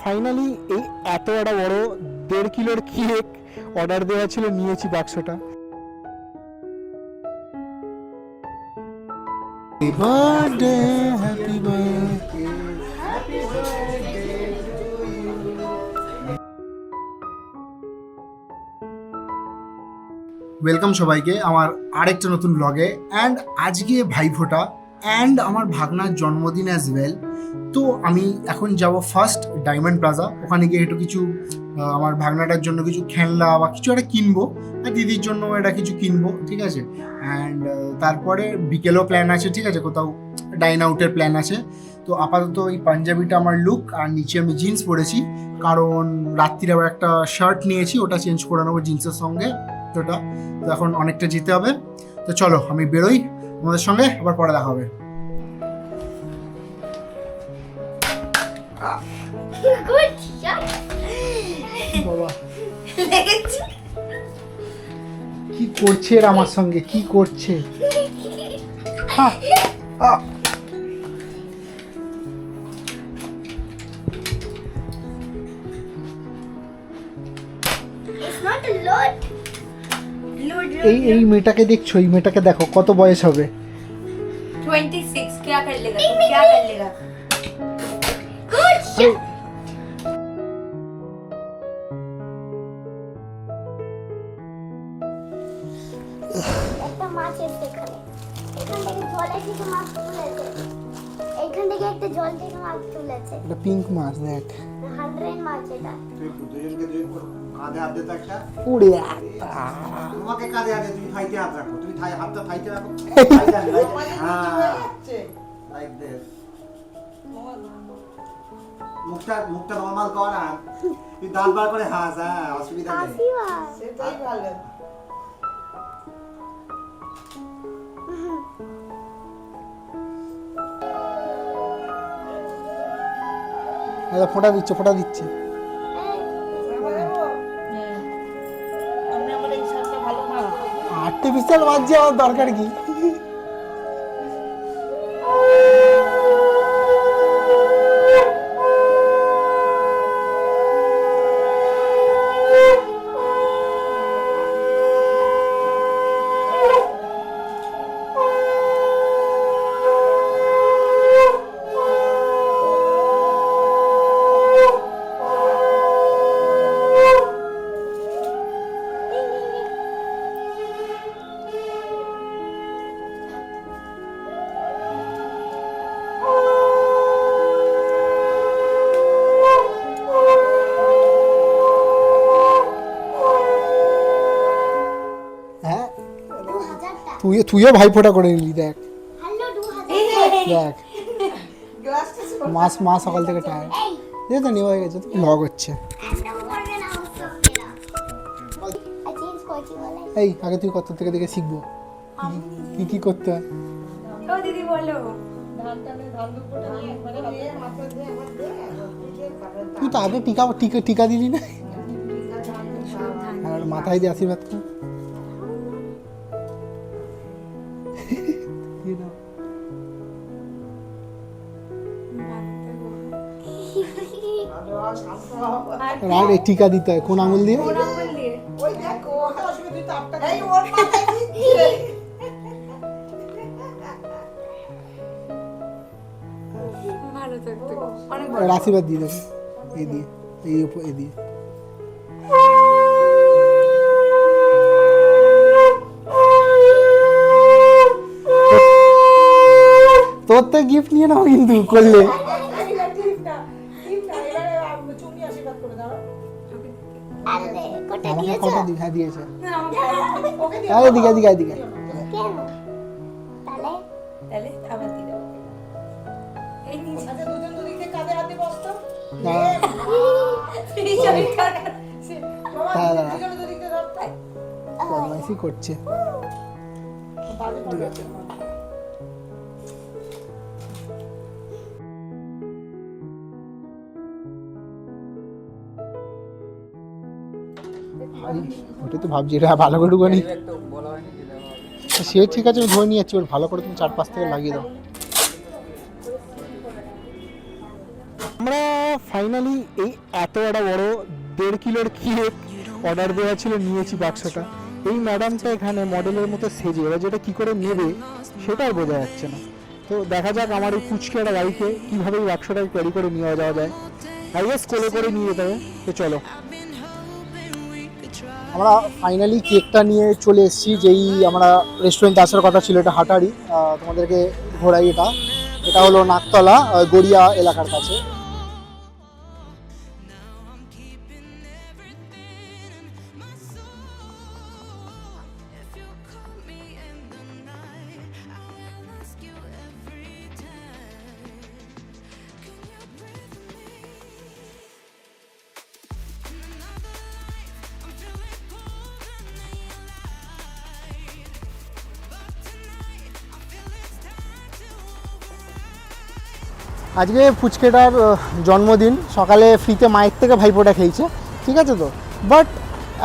Finally এই এত একটা বড় 1.5 কিলোর কেক অর্ডার দেওয়া ছিল, নিয়েছি বাক্সটা। Happy birthday, happy birthday, happy birthday to you. Welcome সবাইকে আমার আরেকটা নতুন ব্লগে। অ্যান্ড আজকে ভাইফোঁটা অ্যান্ড আমার ভাগনার জন্মদিন অ্যাজ ওয়েল। তো আমি এখন যাব ফার্স্ট ডায়মন্ড প্লাজা, ওখানে গিয়ে একটু কিছু আমার ভাগনাটার জন্য কিছু খেলনা বা কিছু একটা কিনবো, আর দিদির জন্য এটা কিছু কিনবো, ঠিক আছে। অ্যান্ড তারপরে বিকেলও প্ল্যান আছে, ঠিক আছে, কোথাও ডাইন আউটের প্ল্যান আছে। তো আপাতত এই পাঞ্জাবিটা আমার লুক, আর নিচে আমি জিন্স পরেছি, কারণ রাত্রিরে আবার একটা শার্ট নিয়েছি, ওটা চেঞ্জ করে নেবো জিন্সের সঙ্গে। তো এখন অনেকটা যেতে হবে, তো চলো আমি বেরোই, তোমাদের সঙ্গে আবার পরে দেখা হবে। বাবা কি করছে এর আমার সঙ্গে, কি করছে? এই মেয়েটাকে দেখছো, এই মেয়েটাকে দেখো কত বয়স হবে। 26 क्या कर लेगा तुम, क्या कर लेगा? একটা মাছ এসে এখানে, এখান থেকে জল এসে মাছ তুলেছে, এইখান থেকে একটা জল থেকে মাছ তুলেছে। এটা পিঙ্ক মাছ, দেখ 100 মাছ এটা। তুই দুজনকে দুই কাঁধে হাত দে তো একটা। উড়ে তোমাকে কাঁধে হাত দে, তুমি থাইতে হাত রাখো, তুমি হাতটা থাইতে রাখো। হ্যাঁ, লাইক দিস। মুখটা নরমাল কর, আর তুই দাঁত বার করে হাস, হ্যাঁ অসুবিধা নেই। হাসি মাছ সেটাই ভালো। ফোঁটা দিচ্ছে, ফোঁটা দিচ্ছে। আর্টিফিশিয়াল মাছ যে আমার দরকার কি? তুইও ভাইফোঁটা করে নিলি, দেখ হ্যালো 2000 দেখ মা সকাল থেকে টায়ার্ড, এই তো নেওয়া হয়ে গেছে, তো ব্লগ হচ্ছে। এই আগে তুই কত থেকে দেখে শিখবো কি কি করতে হয়। ও দিদি বলো। তুই তো আগে টিকা দিলি না, আর মাথায় দিয়ে আশীর্বাদ কর। আর এই টিকা দিতে হয় কোন আঙুল দিয়ে? ওই দেখো তুই তো আপটা এই ওর মাথায় দিচ্ছে। ভালো থাকতে অনেক ভালো। আশীর্বাদ দিয়ে দেবে, এই দিয়ে এই দিয়ে। তোর তো গিফট নিয়ে নাও কিন্তু করলে। আমাকে কটা দিয়েছে? দিকে তাহলে আবার দি দাও। এই নিচে আচ্ছা দুজন দুদিকে কাঁধে হাত দিয়ে বসতো। এই ছবি কাটা বাবা দুজন দুদিকে ধরতে বদমাইশি করছে। ওটা তো ভাবছি এটা ভালো করে ঢুকানি, সে ঠিক আছে ধরে নিয়ে যাচ্ছি, ওর ভালো করে তুমি 4-5 থেকে লাগিয়ে দাও। আমরা ফাইনালি এই এত একটা বড় 1.5 কিলোর কেক অর্ডার দেওয়া ছিল, নিয়েছি বাক্সটা। এই ম্যাডামটা এখানে মডেলের মতো সেজে, এবার যেটা কী করে নেবে সেটা আর বোঝা যাচ্ছে না। তো দেখা যাক আমার এই কুচকেটা গাড়িকে কীভাবে এই বাক্সটা ক্যারি করে নিয়ে যাওয়া যায়। আই গেস কোলে করে নিয়ে যেতে হবে। তো চলো, আমরা ফাইনালি কেকটা নিয়ে চলে এসেছি। যেই আমরা রেস্টুরেন্টে আসার কথা ছিল, এটা হাটারি, তোমাদেরকে ঘোরাই। এটা হলো নাকতলা, গড়িয়া এলাকার কাছে। আজকে ফুচকেটার জন্মদিন, সকালে ফ্রিতে মায়ের থেকে ভাইফোঁটা খেয়েছে, ঠিক আছে। তো বাট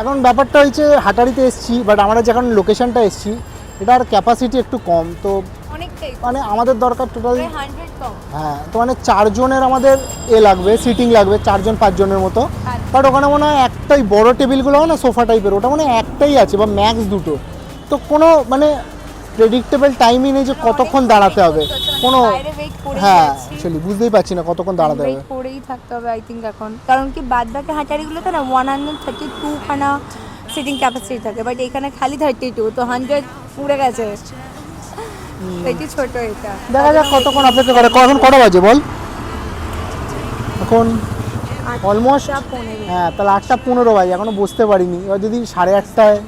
এখন ব্যাপারটা হয়েছে হাটারিতে এসেছি, বাট আমরা যখন লোকেশনটা এসেছি এটার ক্যাপাসিটি একটু কম। তো অনেকটাই মানে আমাদের দরকার টোটাল, 100 কম। হ্যাঁ, তো মানে 4 জনের আমাদের লাগবে, সিটিং লাগবে 4 জন 5 জনের মতো। বাট ওখানে মনে হয় একটাই বড় টেবিলগুলো না সোফা টাইপের, ওটা মানে একটাই আছে বা ম্যাক্স 2টো। তো কোনো মানে প্রেডিক্টেবল টাইমই নেই যে কতক্ষণ দাঁড়াতে হবে, কোনো। হ্যাঁ, অ্যাকচুয়ালি বুঝতেই পারছি না কতক্ষণ দাঁড়াতে হবে। ওয়েট করেই থাকতে হবে আই থিঙ্ক এখন, কারণ কি বাদ বাকি হাঁটারিগুলোতে না 132 খানা সিটিং ক্যাপাসিটি থাকে, বাট এখানে খালি 32, তো 100 পুড়ে গেছে। এটি ছোট, এটা দেখা যাক কতক্ষণ অপেক্ষা করে। এখন কটা বাজে বল? এখন অলমোস্ট, হ্যাঁ, তাহলে 8:15 বাজে, এখনো বসতে পারিনি। এবার যদি 8:30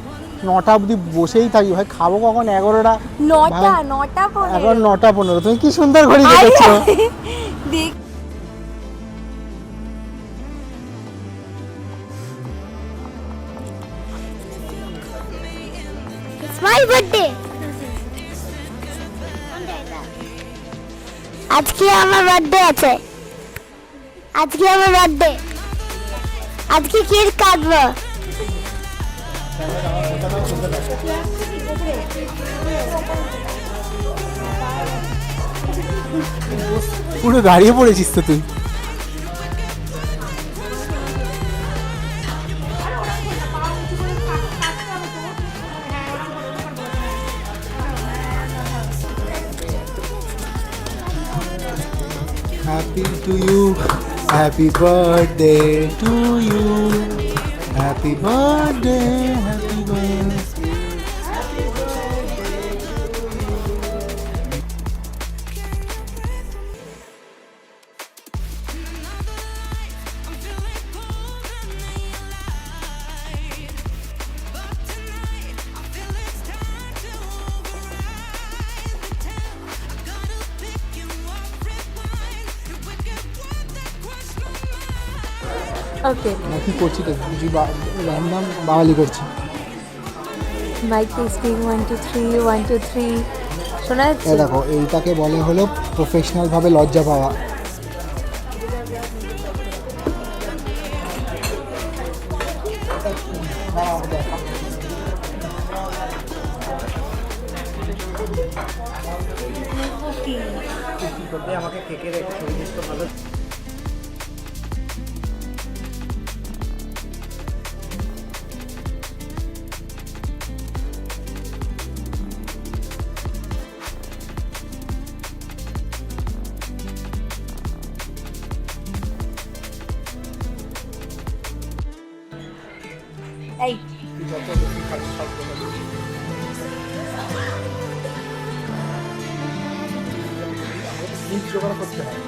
9টা অবধি বসেই থাকি, ভাই খাবো কখন? 11টা 9টা এখন 9:15। তুমি কি সুন্দর ঘড়ি দেখেছো। দেখ, It's my birthday. আজকে আমার বার্থডে আছে। আজকে আমার বার্থডে। আজকে কেক কাটবো। পুরো দাঁড়িয়ে পড়েছিস তো তুই। Happy to you, happy birthday to you, happy birthday, happy birthday. ওকে, কি করছি তো কিছু রান্না বাঙালি করছি। মাইক টেস্টিং 1 2 3 1 2 3 শোনা যাচ্ছে? দেখো, এইটাকে বলে হলো প্রফেশনাল ভাবে লজ্জা পাওয়া। আমাকে কেকের একটা ছবি দিস তো ভালো। এই করতে হয়।